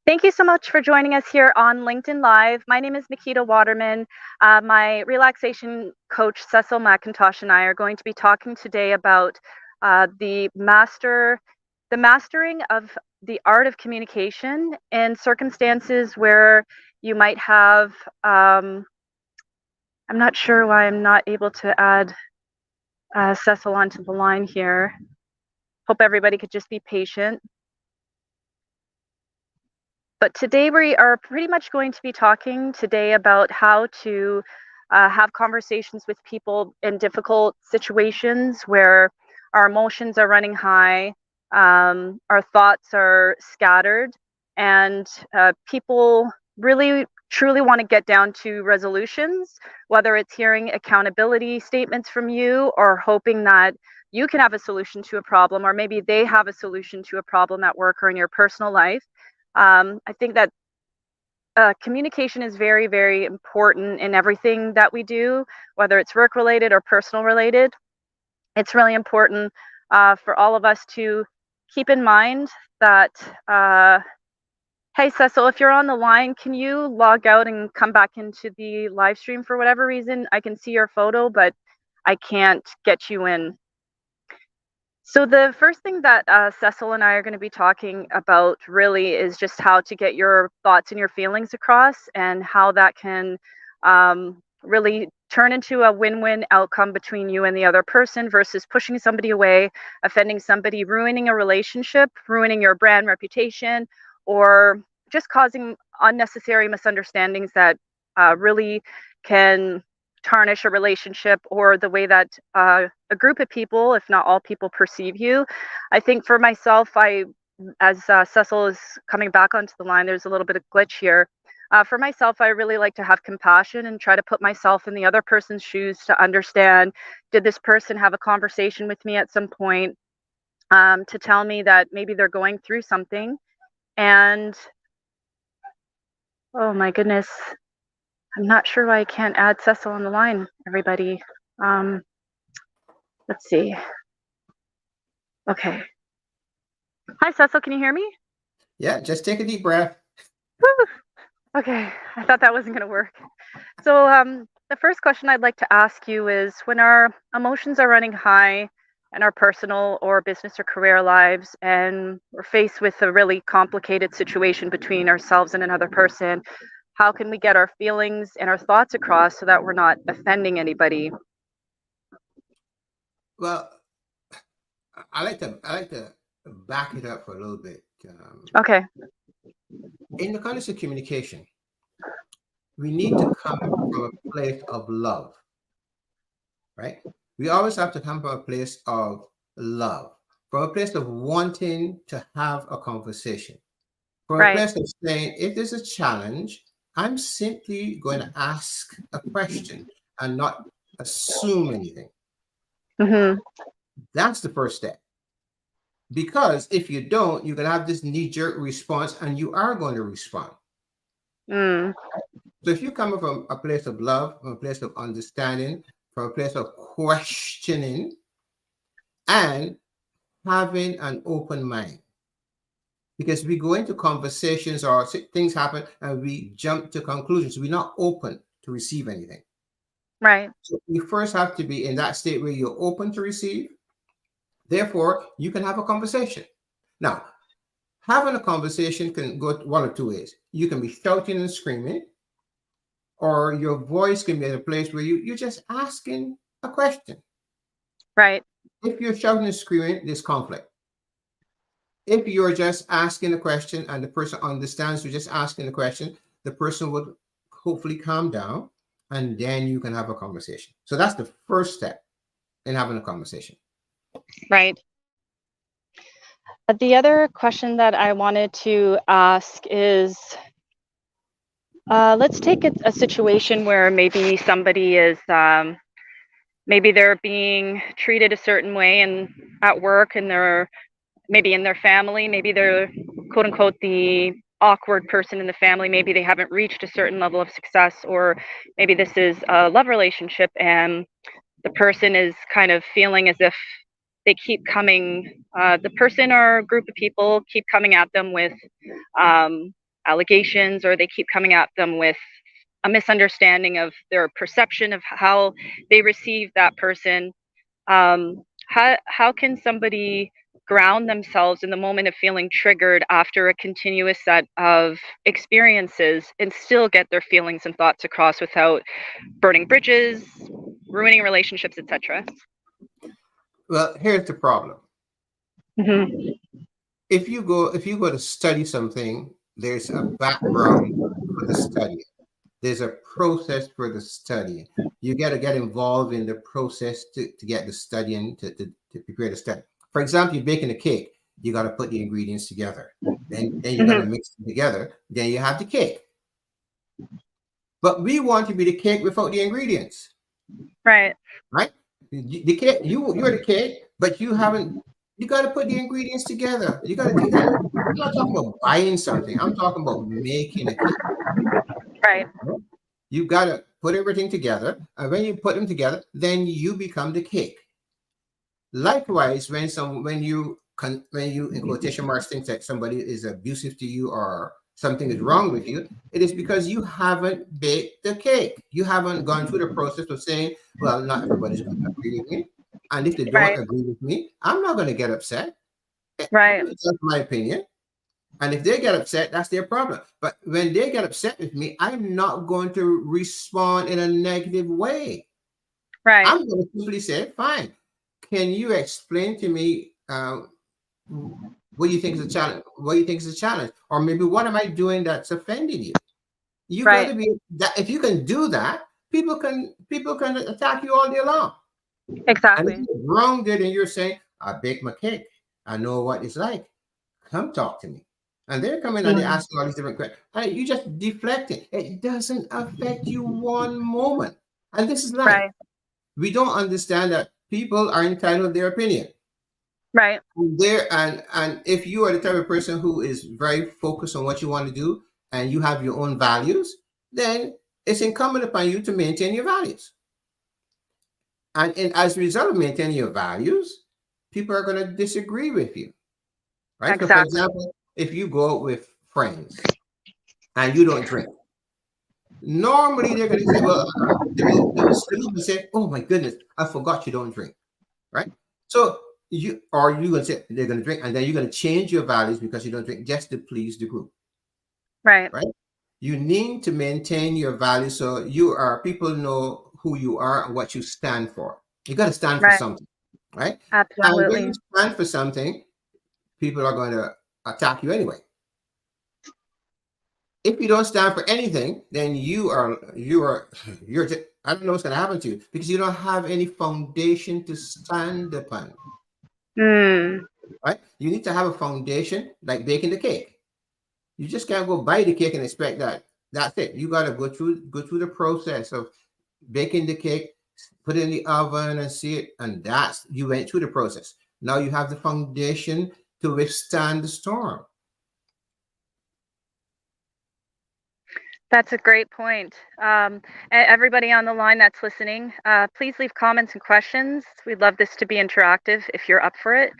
Thank you so much for joining us here on LinkedIn Live. My name is Nikita Waterman. My relaxation coach, Cecil McIntosh, and I are going to be talking today about the mastering of the art of communication in circumstances where you might have. I'm not sure why I'm not able to add Cecil onto the line here. Hope everybody could just be patient. But today we are pretty much going to be talking today about how to have conversations with people in difficult situations where our emotions are running high, our thoughts are scattered, and people really truly want to get down to resolutions, whether it's hearing accountability statements from you or hoping that you can have a solution to a problem, or maybe they have a solution to a problem at work or in your personal life. I think that communication is very, very important in everything that we do, whether it's work related or personal related. It's really important for all of us to keep in mind that, hey, Cecil, if you're on the line, can you log out and come back into the live stream for whatever reason? I can see your photo, but I can't get you in. So the first thing that Cecil and I are going to be talking about really is just how to get your thoughts and your feelings across, and how that can really turn into a win-win outcome between you and the other person versus pushing somebody away, offending somebody, ruining a relationship, ruining your brand reputation, or just causing unnecessary misunderstandings that really can tarnish a relationship or the way that a group of people, if not all people, perceive you. I think for myself, as Cecil is coming back onto the line, there's a little bit of glitch here. For myself, I really like to have compassion and try to put myself in the other person's shoes to understand, did this person have a conversation with me at some point to tell me that maybe they're going through something? And oh my goodness, I'm not sure why I can't add Cecil on the line, everybody. Let's see. Okay. Hi, Cecil. Can you hear me? Yeah, just take a deep breath. Woo! Okay. I thought that wasn't going to work. So, the first question I'd like to ask you is, when our emotions are running high in our personal or business or career lives, and we're faced with a really complicated situation between ourselves and another person, how can we get our feelings and our thoughts across so that we're not offending anybody? Well, I like to back it up for a little bit. Okay. In the context of communication, we need to come from a place of love, right? We always have to come from a place of love, from a place of wanting to have a conversation, from a Right. place of saying, if there's a challenge, I'm simply going to ask a question and not assume anything. Mm-hmm. That's the first step. Because if you don't, you're going to have this knee-jerk response and you are going to respond. Mm. So if you come from a place of love, from a place of understanding, from a place of questioning, and having an open mind, because we go into conversations or things happen and we jump to conclusions, we're not open to receive anything. Right. So you first have to be in that state where you're open to receive. Therefore, you can have a conversation. Now, having a conversation can go one of two ways. You can be shouting and screaming, or your voice can be at a place where you're just asking a question. Right. If you're shouting and screaming, there's conflict. If you're just asking a question and the person understands you're just asking a question, the person would hopefully calm down and then you can have a conversation. So that's the first step in having a conversation. Right. The other question that I wanted to ask is, let's take a situation where maybe somebody is, maybe they're being treated a certain way and at work, and they're maybe in their family, maybe they're quote unquote the awkward person in the family, maybe they haven't reached a certain level of success, or maybe this is a love relationship and the person is kind of feeling as if they keep coming, the person or group of people keep coming at them with allegations, or they keep coming at them with a misunderstanding of their perception of how they receive that person. How can somebody ground themselves in the moment of feeling triggered after a continuous set of experiences and still get their feelings and thoughts across without burning bridges, ruining relationships, etc.? Well, here's the problem. Mm-hmm. If you go to study something, there's a background for the study. There's a process for the study. You got to get involved in the process to get the studying to prepare the study. For example, you're baking a cake. You got to put the ingredients together. Then you got to Mm-hmm. mix them together. Then you have the cake. But we want to be the cake without the ingredients, Right. right? The cake, you're the cake, but you haven't. You got to put the ingredients together. You got to take that. I'm not talking about buying something. I'm talking about making a cake. Right. You got to put everything together, and when you put them together, then you become the cake. Likewise, when you in quotation marks think that somebody is abusive to you or something is wrong with you, it is because you haven't baked the cake. You haven't gone through the process of saying, well, not everybody's going to agree with me, and if they don't Right. agree with me, I'm not going to get upset. Right. That's my opinion. And if they get upset, that's their problem. But when they get upset with me, I'm not going to respond in a negative way. Right. I'm going to simply say, fine. Can you explain to me what do you think is a challenge? What do you think is a challenge? Or maybe what am I doing that's offending you? You got Right. to be that. If you can do that, people can attack you all day long. And if Exactly. you're grounded and you're saying, I bake my cake, I know what it's like. Come talk to me. And they're coming and they're Mm. asking all these different questions. And you just deflecting. It doesn't affect you one moment. And this is life. Right. We don't understand that people are entitled to their opinion. Right. And if you are the type of person who is very focused on what you want to do and you have your own values, then it's incumbent upon you to maintain your values. And as a result of maintaining your values, people are going to disagree with you. Right? So, for Exactly. example, if you go out with friends and you don't drink, normally they're going to say, well, they will even say, oh my goodness, I forgot you don't drink. Right? So, you going to say they're going to drink, and then you're going to change your values because you don't drink just to please the group. Right. Right? You need to maintain your values so people know who you are and what you stand for. You got to stand for Right. something. Right? And when you Absolutely. stand for something, people are going to attack you anyway. If you don't stand for anything, then you're just, I don't know what's going to happen to you because you don't have any foundation to stand upon. Mm. Right? You need to have a foundation like baking the cake. You just can't go buy the cake and expect that that's it. You got to go through the process of baking the cake, put it in the oven and see it, and that's you went through the process. Now you have the foundation to withstand the storm. That's a great point. Everybody on the line that's listening, please leave comments and questions. We'd love this to be interactive if you're up for it,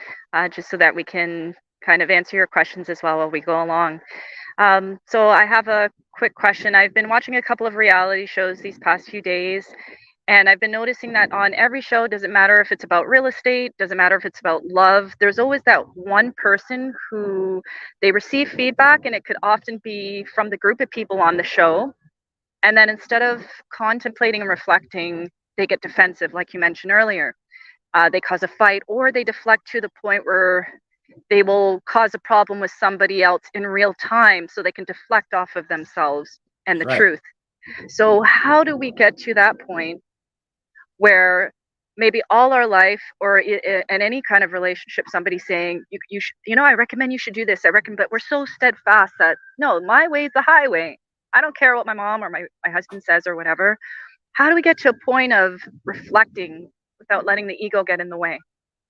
just so that we can kind of answer your questions as well while we go along. So I have a quick question. I've been watching a couple of reality shows these past few days, and I've been noticing that on every show, doesn't matter if it's about real estate, doesn't matter if it's about love, there's always that one person who they receive feedback, and it could often be from the group of people on the show. And then instead of contemplating and reflecting, they get defensive, like you mentioned earlier. They cause a fight, or they deflect to the point where they will cause a problem with somebody else in real time so they can deflect off of themselves and the Right. truth. So, how do we get to that point where maybe all our life or in any kind of relationship somebody's saying you should, I recommend you should do this, I recommend, but we're so steadfast that no, my way is the highway, I don't care what my mom or my husband says or whatever. How do we get to a point of reflecting without letting the ego get in the way?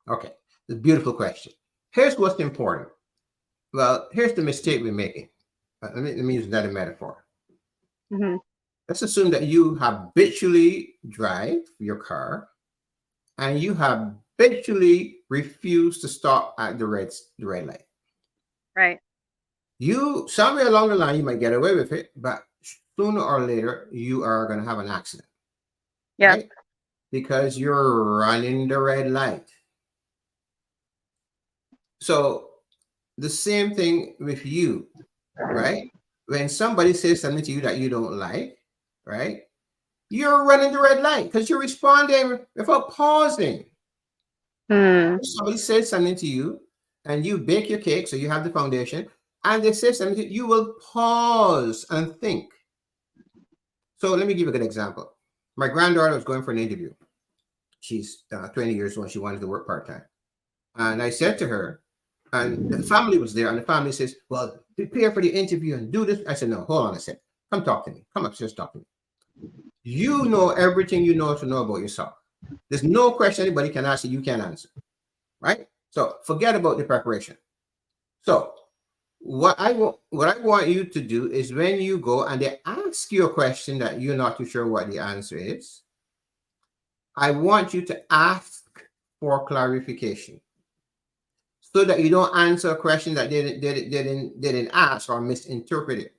Okay. It's a beautiful question. Here's what's important. Well, here's the mistake we're making. Let me use another metaphor. Mm-hmm. Let's assume that you habitually drive your car and you habitually refuse to stop at the red light. Right. somewhere along the line, you might get away with it, but sooner or later, you are going to have an accident, Yep. right? Because you're running the red light. So the same thing with you, right? When somebody says something to you that you don't like, right? You're running the red light because you're responding without pausing. Mm. If somebody says something to you and you bake your cake, so you have the foundation, and they say something to you, you will pause and think. So let me give you a good example. My granddaughter was going for an interview. She's 20 years old. She wanted to work part time. And I said to her, and the family was there, and the family says, well, prepare for the interview and do this. I said, no, hold on a second. Come talk to me. Come upstairs, talk to me. You know everything you know to know about yourself. There's no question anybody can ask you can't answer, right? So forget about the preparation. So what I want you to do is when you go and they ask you a question that you're not too sure what the answer is, I want you to ask for clarification so that you don't answer a question that they didn't ask or misinterpret it.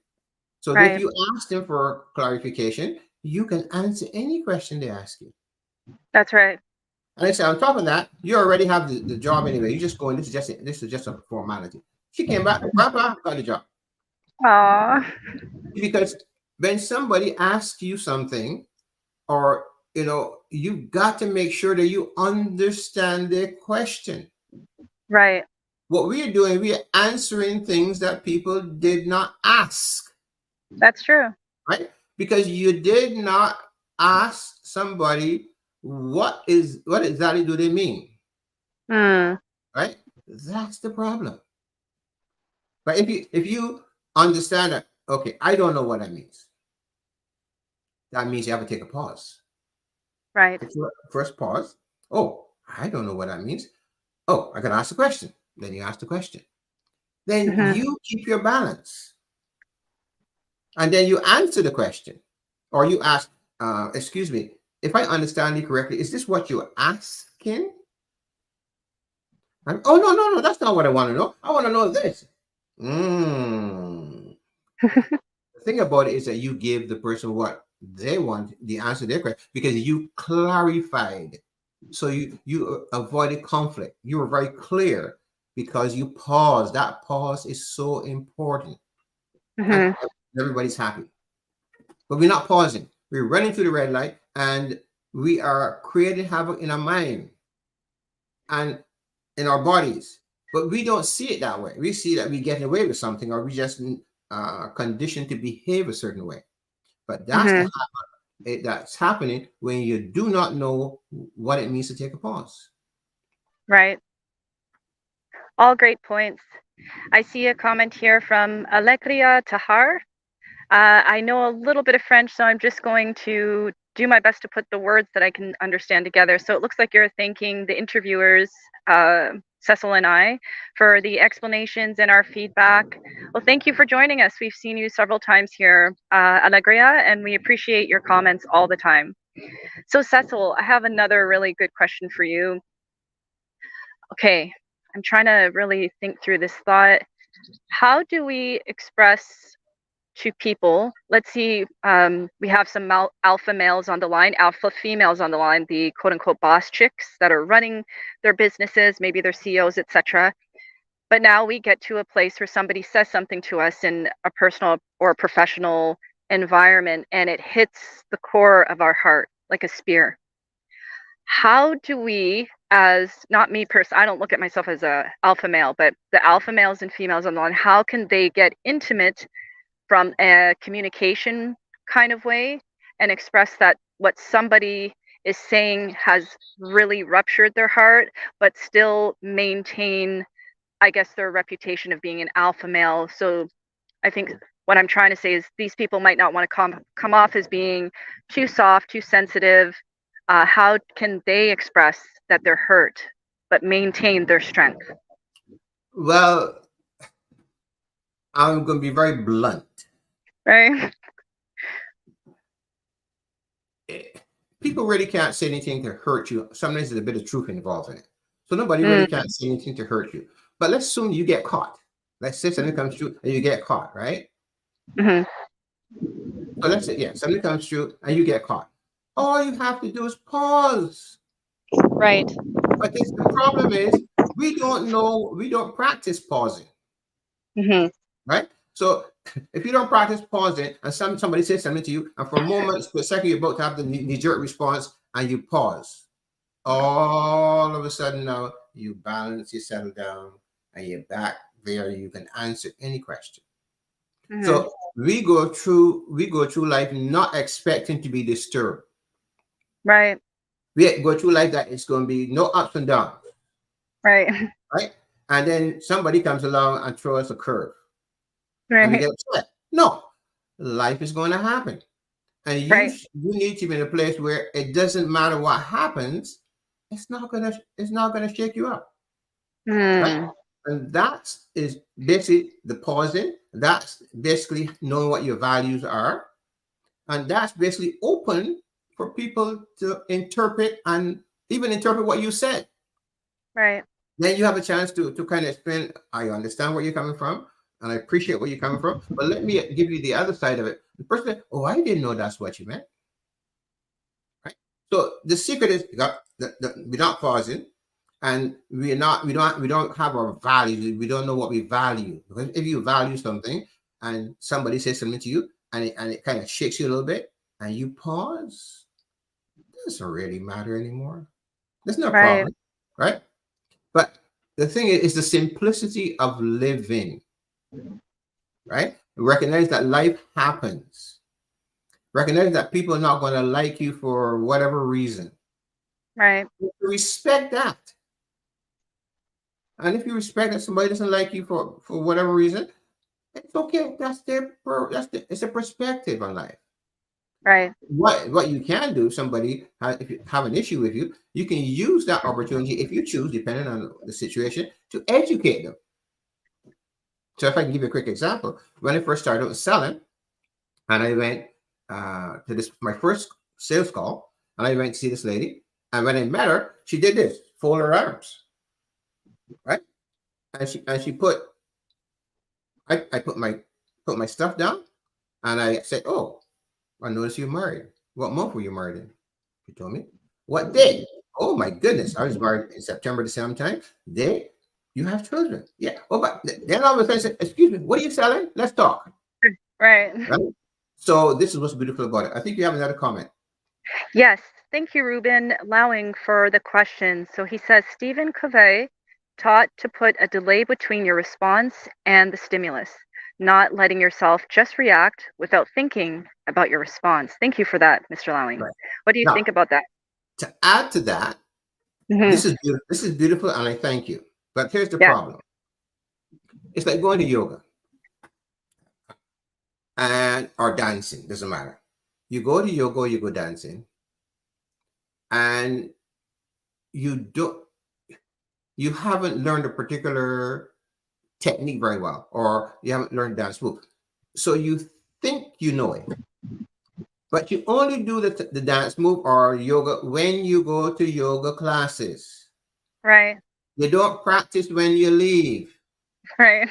So if Right. you ask them for clarification, you can answer any question they ask you. That's right. And I say on top of that, you already have the job anyway. You just go in. This is just a formality. She came back, Grandpa got the job. Aw. Because when somebody asks you something, or you got to make sure that you understand their question. Right. What we are doing, we are answering things that people did not ask, That's true. right? Because you did not ask somebody what exactly do they mean, Mm. right? That's the problem. But if you understand that, okay, I don't know what that means. That means you have to take a pause. Right. First pause. Oh, I don't know what that means. Oh, I can ask a question. Then you ask the question. Then Hmm. you keep your balance. And then you answer the question. Or you ask, excuse me, if I understand you correctly, is this what you're asking? Oh, no, no, no, that's not what I want to know. I want to know this. Mm. The thing about it is that you give the person what they want, the answer to their question, because you clarified. So you avoided conflict. You were very clear because you paused. That pause is so important, and Hmm. everybody's happy. But we're not pausing. We're running through the red light, and we are creating havoc in our mind and in our bodies. But we don't see it that way. We see that we get away with something, or we just conditioned to behave a certain way. But Hmm. that's happening when you do not know what it means to take a pause. Right. All great points. I see a comment here from Alegria Tahar. I know a little bit of French, so I'm just going to do my best to put the words that I can understand together. So it looks like you're thanking the interviewers, Cecil and I, for the explanations and our feedback. Well, thank you for joining us. We've seen you several times here, Alegria, and we appreciate your comments all the time. So, Cecil, I have another really good question for you. Okay, I'm trying to really think through this thought. How do we express to people? Let's see, we have some alpha males on the line, alpha females on the line, the quote unquote boss chicks that are running their businesses, maybe they're CEOs, etc. But now we get to a place where somebody says something to us in a personal or professional environment and it hits the core of our heart like a spear. How do we, as not me personally, I don't look at myself as a alpha male, but the alpha males and females on the line, how can they get intimate from a communication kind of way and express that what somebody is saying has really ruptured their heart, but still maintain, I guess, their reputation of being an alpha male? So I think what I'm trying to say is these people might not want to come off as being too soft, too sensitive. How can they express that they're hurt but maintain their strength? Well, I'm going to be very blunt. Right. Eh, People really can't say anything to hurt you. Sometimes there's a bit of truth involved in it. So nobody really Mm, can't say anything to hurt you. But let's assume you get caught. Let's say something comes through and you get caught, right? Hmm. So let's say, yeah, something comes through and you get caught. All you have to do is pause. Right. But the problem is we don't know, we don't practice pausing, Hmm. right? So if you don't practice pausing and somebody says something to you, and for a moment, for a second, you're about to have the knee-jerk response and you pause. All of a sudden now you balance, you settle down, and you're back there. You can answer any question. Hmm. So we go through life not expecting to be disturbed. Right. We go through life that it's going to be no ups and downs, Right. right? And then somebody comes along and throws us a curve, and we Right. get upset. No, life is going to happen, and Right. you need to be in a place where it doesn't matter what happens. It's not gonna shake you up, right? Mm. And that is basically the pausing. That's basically knowing what your values are, and that's basically open for people to interpret and even interpret what you said. Right. Then you have a chance to kind of explain, I understand where you're coming from and I appreciate where you're coming from, but let me give you the other side of it. The person said, oh, I didn't know that's what you meant, right? So the secret is we're not pausing, and we don't have our values. We don't know what we value. Because if you value something and somebody says something to you and it kind of shakes you a little bit and you pause, it doesn't really matter anymore. There's no Right. problem, right? But the thing is the simplicity of living, right? Recognize that life happens. Recognize that people are not going to like you for whatever reason. Right. Respect that. And if you respect that somebody doesn't like you for whatever reason, it's okay. It's a perspective on life. Right. What you can do, if you have an issue with you, you can use that opportunity if you choose, depending on the situation, to educate them. So if I can give you a quick example, when I first started selling, and I went to this my first sales call, and I went to see this lady, and when I met her, she did this, fold her arms, right? And she put I put my stuff down, and I said, "Oh, I noticed you're married. What month were you married in?" She told me. What day? Oh my goodness, I was married in September the same time. Day, you have children. Yeah. Oh, but then all of a sudden I said, "Excuse me, what are you selling? Let's talk." Right. Right. So this is what's beautiful about it. I think you have another comment. Yes. Thank you, Ruben, allowing for the question. So he says Stephen Covey taught to put a delay between your response and the stimulus, not letting yourself just react without thinking about your response. Thank you for that, Mr. Lowing. Right. What do you Now, think about that? to add to that, Hmm. this is beautiful, and I thank you. But here's the Yeah. problem. It's like going to yoga and or dancing, doesn't matter. You go to yoga, you go dancing, and you don't you haven't learned a particular technique very well, or you haven't learned dance move. So you think you know it, but you only do the dance move or yoga when you go to yoga classes. Right. You don't practice when you leave. Right.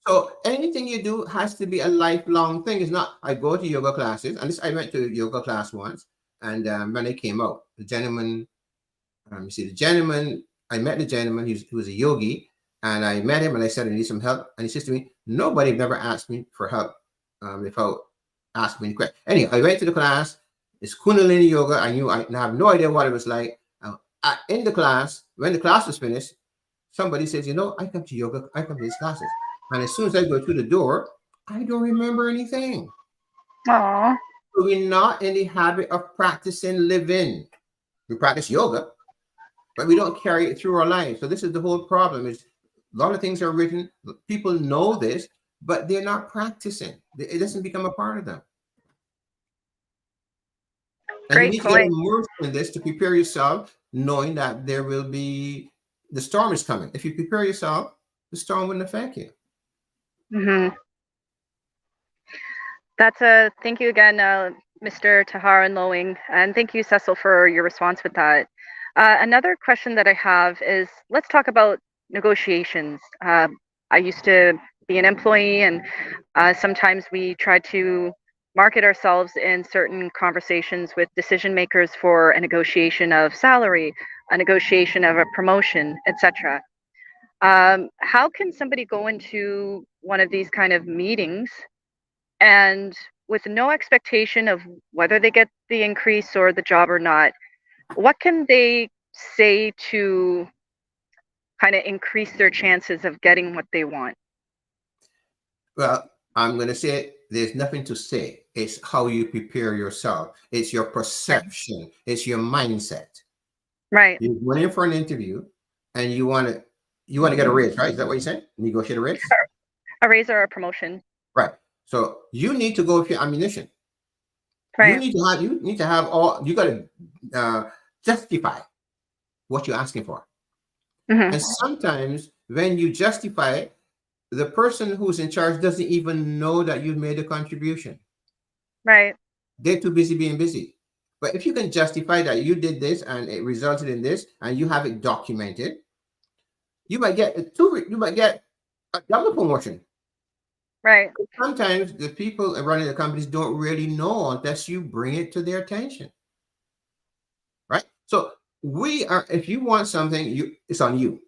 So anything you do has to be a lifelong thing. It's not, I go to yoga classes, and this I went to yoga class once, and when I came out, the gentleman, I met the gentleman, he was a yogi, and I met him and I said, I need some help. And he says to me, nobody ever asked me for help without asking me any question. Anyway, I went to the class. It's Kundalini yoga. I have no idea what it was like. In the class, when the class was finished, somebody says, I come to yoga, I come to these classes. And as soon as I go through the door, I don't remember anything. Aw. So we're not in the habit of practicing living. We practice yoga, but we don't carry it through our lives. So this is the whole problem is a lot of things are written. People know this, but they're not practicing. It doesn't become a part of them. And you Great need to get point. immersed in this to prepare yourself, knowing that the storm is coming. If you prepare yourself, the storm wouldn't affect you. Hmm. Thank you again, Mr. Tahar and Lowing, and thank you, Cecil, for your response with that. Another question that I have is, let's talk about negotiations. I used to be an employee, and sometimes we try to market ourselves in certain conversations with decision makers for a negotiation of salary, a negotiation of a promotion, etc. How can somebody go into one of these kind of meetings and with no expectation of whether they get the increase or the job or not? What can they say to kind of increase their chances of getting what they want? Well, I'm going to say there's nothing to say. It's how you prepare yourself. It's your Right. perception. It's your mindset. Right. You went in for an interview and you want to get a raise, right? Is that what you said? Negotiate a raise? A raise or a promotion. Right. So you need to go with your ammunition. Right. You need to have all you got to justify what you're asking for. Hmm. And sometimes when you justify it, the person who's in charge doesn't even know that you've made a contribution. Right. They're too busy being busy. But if you can justify that you did this and it resulted in this and you have it documented, you might get a double promotion. Right. Sometimes the people running the companies don't really know unless you bring it to their attention. Right? So if you want something, it's on you.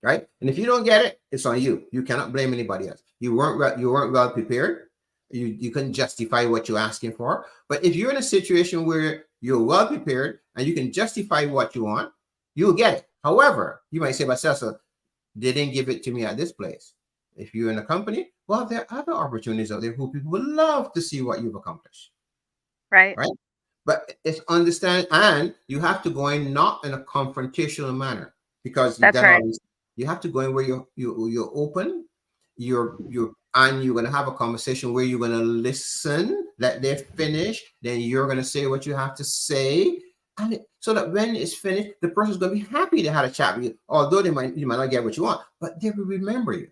Right? And if you don't get it, it's on you. You cannot blame anybody else. You weren't well prepared. You couldn't justify what you're asking for. But if you're in a situation where you're well prepared and you can justify what you want, you'll get it. However, you might say, but Cecil, they didn't give it to me at this place. If you're in a company, well, there are other opportunities out there who people would love to see what you've accomplished. Right. Right? But it's understand, and you have to go in not in a confrontational manner, because That's right. you have to go in where you're open, and you're gonna have a conversation where you're gonna listen, let they finish, then you're gonna say what you have to say, and so that when it's finished, the person's gonna be happy to have a chat with you, although you might not get what you want, but they will remember you.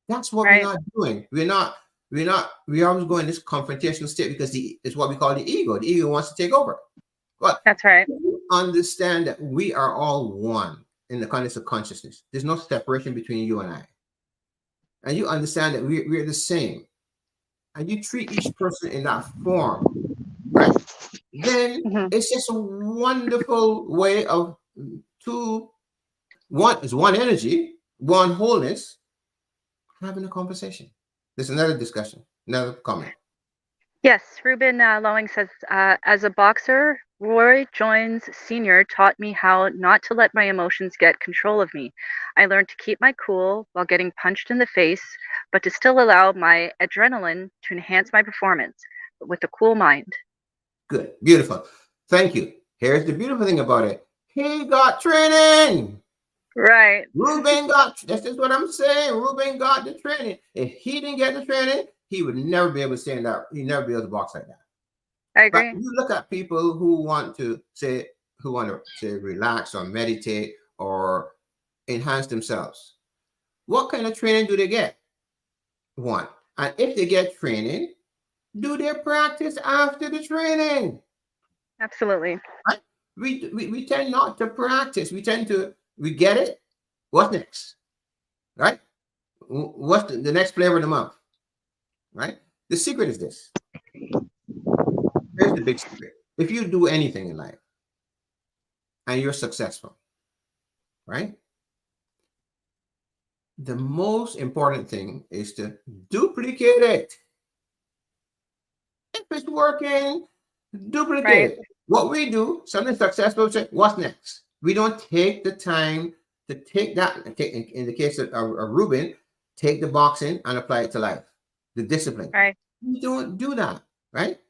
That's what we're Right. not doing. We always go in this confrontational state because it's what we call the ego. The ego wants to take over. But That's right. understand that we are all one in the context of consciousness. There's no separation between you and I. And you understand that we're the same. And you treat each person in that form, right? Then Hmm. it's just a wonderful way of one energy, one wholeness, having a conversation. There's another discussion, another comment. Yes, Ruben Lowing says, as a boxer, Roy Jones Sr. taught me how not to let my emotions get control of me. I learned to keep my cool while getting punched in the face, but to still allow my adrenaline to enhance my performance, but with a cool mind. Good, beautiful. Thank you. Here's the beautiful thing about it. He got training. Right. This is what I'm saying. Ruben got the training. If he didn't get the training, he would never be able to stand up. He'd never be able to box like that. I But agree. you look at people who want to relax or meditate or enhance themselves. What kind of training do they get? One. And if they get training, do they practice after the training? Absolutely. Right? We tend not to practice. We get it. What's next? Right? What's the next flavor of the month? Right? The secret is this. Here's the big secret. If you do anything in life and you're successful, right? The most important thing is to duplicate it. If it's working, duplicate Right. it. What we do, something successful, say, what's next? We don't take the time to take that, in the case of Ruben, take the boxing and apply it to life, the discipline. Right. We don't do that, right?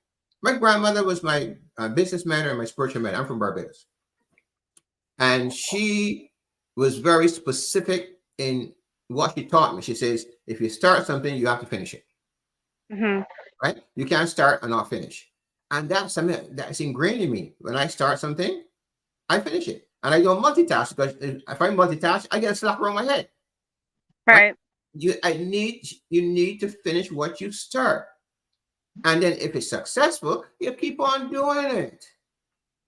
My grandmother was my business mentor and my spiritual mentor. I'm from Barbados. And she was very specific in what she taught me. She says, if you start something, you have to finish it. Hmm. Right? You can't start and not finish. And that's something that's ingrained in me. When I start something, I finish it. And I don't multitask, because if I multitask, I get a slap around my head. Right? Right. You need to finish what you start. And then if it's successful, you keep on doing it.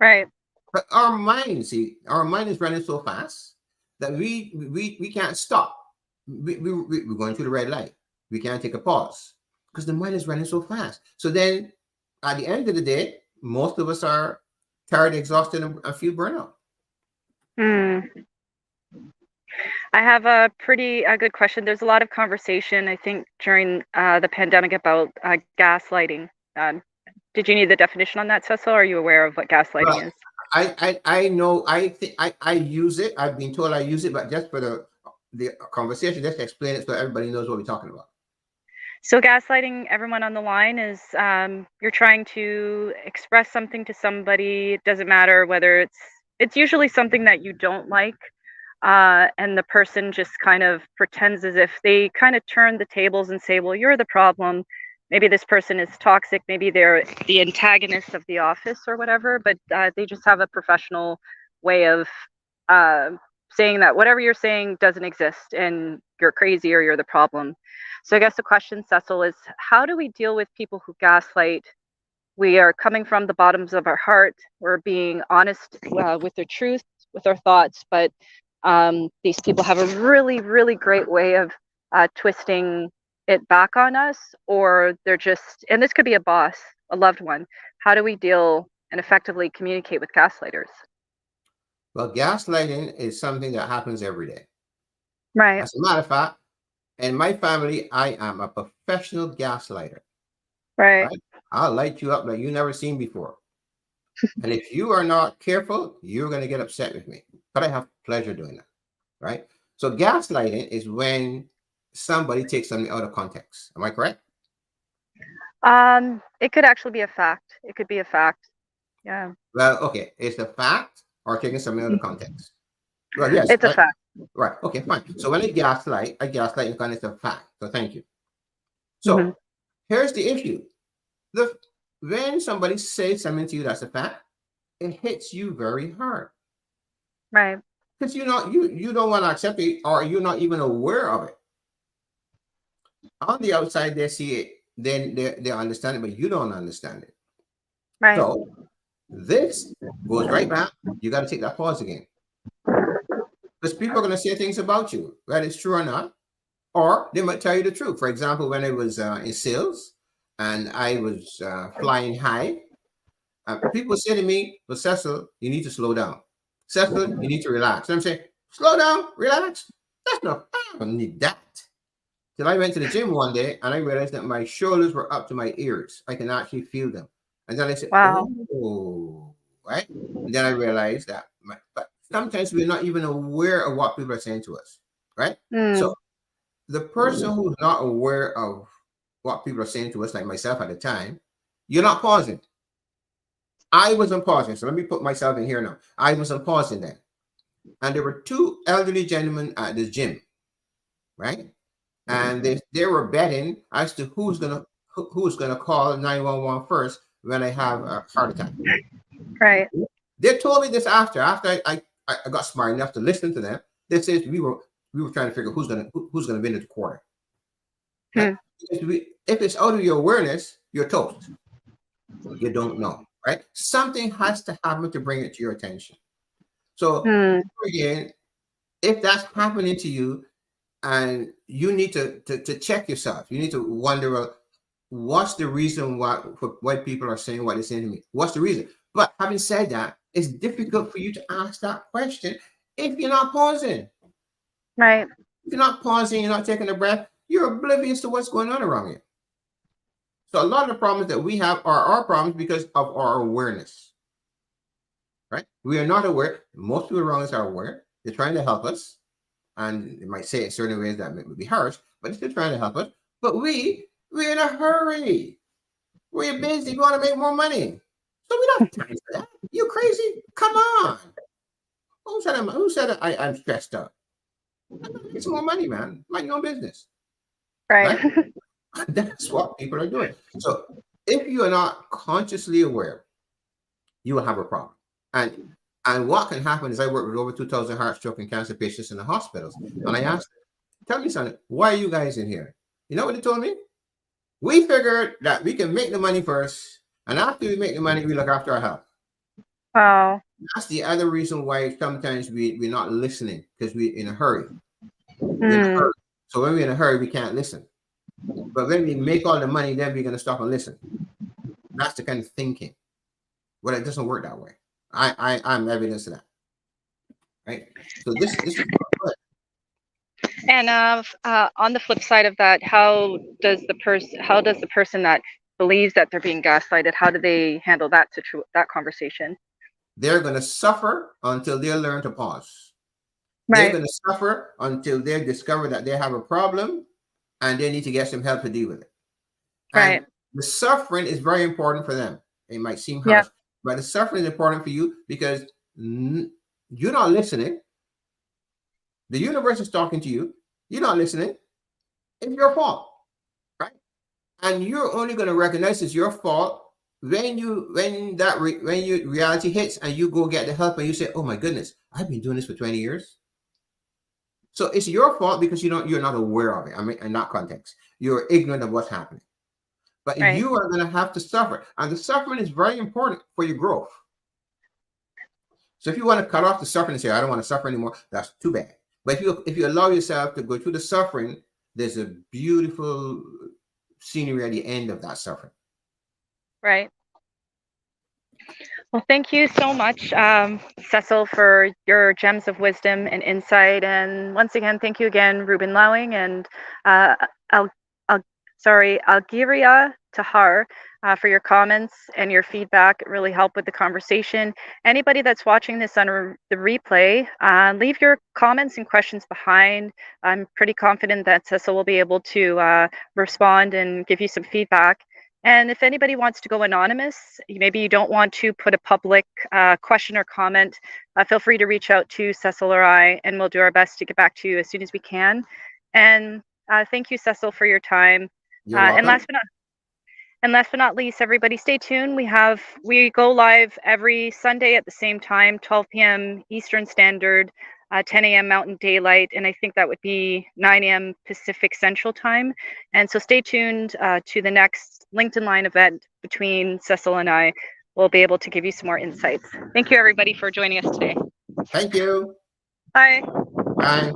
Right. But our mind is running so fast that we can't stop. we're going through the red light. We can't take a pause because the mind is running so fast. So then at the end of the day, most of us are tired, exhausted, and feel burnout. Hmm. I have a pretty good question. There's a lot of conversation, I think, during the pandemic about gaslighting. Did you need the definition on that, Cecil? Are you aware of what Well, gaslighting is? I know I think I use it. I've been told I use it, but just for the conversation, just to explain it so everybody knows what we're talking about. So, gaslighting everyone on the line is you're trying to express something to somebody. It doesn't matter whether it's usually something that you don't like, and the person just kind of pretends as if they kind of turn the tables and say, "Well, you're the problem." Maybe this person is toxic. Maybe they're the antagonist of the office or whatever. But they just have a professional way of uh, saying that whatever you're saying doesn't exist, and you're crazy or you're the problem. So I guess the question, Cecil, is how do we deal with people who gaslight? We are coming from the bottoms of our heart. We're being honest with their truth, with our thoughts, but these people have a really, really great way of twisting it back on us, or they're just, and this could be a boss, a loved one. How do we deal and effectively communicate with gaslighters? Well, gaslighting is something that happens every day. Right, As a matter of fact, in my family, I am a professional gaslighter. right. Right? I'll light you up like you never seen before. And if you are not careful, you're going to get upset with me. But I have pleasure doing that. Right? So gaslighting is when somebody takes something out of context. Am I correct? It could actually be a fact. It could be a fact. Yeah, Well, okay. It's a fact or taking something out of context. Well, yes. it's a fact. Right. Okay, fine. So when I gaslight because it's a fact. So thank you. Hmm. So here's the issue. The when somebody says something to you that's a fact, it hits you very hard. Right. Because you don't want to accept it or you're not even aware of it. On the outside they see it, then they understand it, but you don't understand it. Right. So this goes right back. You got to take that pause again. Because people are going to say things about you, whether it's true or not, or they might tell you the truth. For example, when I was in sales and I was flying high, people say to me, "Well, Cecil, you need to slow down. Cecil, you need to relax." And I'm saying, "Slow down, relax. That's not. I don't need that." Till I went to the gym one day and I realized that my shoulders were up to my ears. I can actually feel them. And then I said, Wow. "Oh, right." And then I realized that. But sometimes we're not even aware of what people are saying to us, right? Mm, So the person who's not aware of what people are saying to us, like myself at the time, you're not pausing. I wasn't pausing. So let me put myself in here now. I wasn't pausing then. And there were two elderly gentlemen at the gym, right? And they were betting as to who's gonna call 911 first when I have a heart attack. right. They told me this after I got smart enough to listen to them. They said we were trying to figure who's gonna win at the quarter. Right? Hmm. If it's out of your awareness, you're toast. You don't know, right? Something has to happen to bring it to your attention. So Hmm. again, if that's happening to you, and you need to check yourself, you need to wonder, well, what's the reason why people are saying what they're saying to me? What's the reason? But having said that, it's difficult for you to ask that question if you're not pausing. Right. If you're not pausing, you're not taking a breath, you're oblivious to what's going on around you. So a lot of the problems that we have are our problems because of our awareness, right? We are not aware. Most people around us are aware. They're trying to help us, and they might say it in certain ways that may be harsh, but they're trying to help us. But we're in a hurry. We're busy. We want to make more money, so we don't have time for that. You crazy? Come on. Who said I'm stressed out? I'm gonna get some more money, man. Mind your own business, Right. right? That's what people are doing. So if you are not consciously aware, you will have a problem. And what can happen is I work with over 2,000 heart, stroke, and cancer patients in the hospitals. And I asked them, tell me something, why are you guys in here? You know what they told me? We figured that we can make the money first. And after we make the money, we look after our health. Wow. That's the other reason why sometimes we're not listening because we're in a hurry. We're in a Hmm. hurry. So when we're in a hurry, we can't listen. But when we make all the money, then we're going to stop and listen. That's the kind of thinking. Well, it doesn't work that way. I'm evidence of that. Right. So this is good. And on the flip side of that, how does the person that believes that they're being gaslighted, how do they handle that conversation? They're going to suffer until they learn to pause. They're Right. going to suffer until they discover that they have a problem and they need to get some help to deal with it. Right. And the suffering is very important for them. It might seem Yeah. harsh, but the suffering is important for you because you're not listening. The universe is talking to you. You're not listening. It's your fault, right? And you're only going to recognize it's your fault when reality hits and you go get the help and you say, "Oh my goodness, I've been doing this for 20 years." So it's your fault because you're not aware of it. I mean, in that context, you're ignorant of what's happening. But Right. you are going to have to suffer, and the suffering is very important for your growth. So if you want to cut off the suffering and say, "I don't want to suffer anymore," that's too bad. But if you allow yourself to go through the suffering, there's a beautiful scenery at the end of that suffering. Right. Well, thank you so much, Cecil, for your gems of wisdom and insight. And once again, thank you again, Ruben Lowing and uh, Al, Al, Algiria Tahar, for your comments and your feedback. It really helped with the conversation. Anybody that's watching this on the replay, leave your comments and questions behind. I'm pretty confident that Cecil will be able to respond and give you some feedback. And if anybody wants to go anonymous, maybe you don't want to put a public question or comment, feel free to reach out to Cecil or I, and we'll do our best to get back to you as soon as we can. And thank you, Cecil, for your time. You're welcome. And last but not least, everybody stay tuned. We go live every Sunday at the same time, 12 p.m. Eastern Standard, 10 a.m. Mountain Daylight, and I think that would be 9 a.m. Pacific Central Time. And so stay tuned to the next LinkedIn Line event between Cecil and I. We'll be able to give you some more insights. Thank you, everybody, for joining us today. Thank you. Bye. Bye.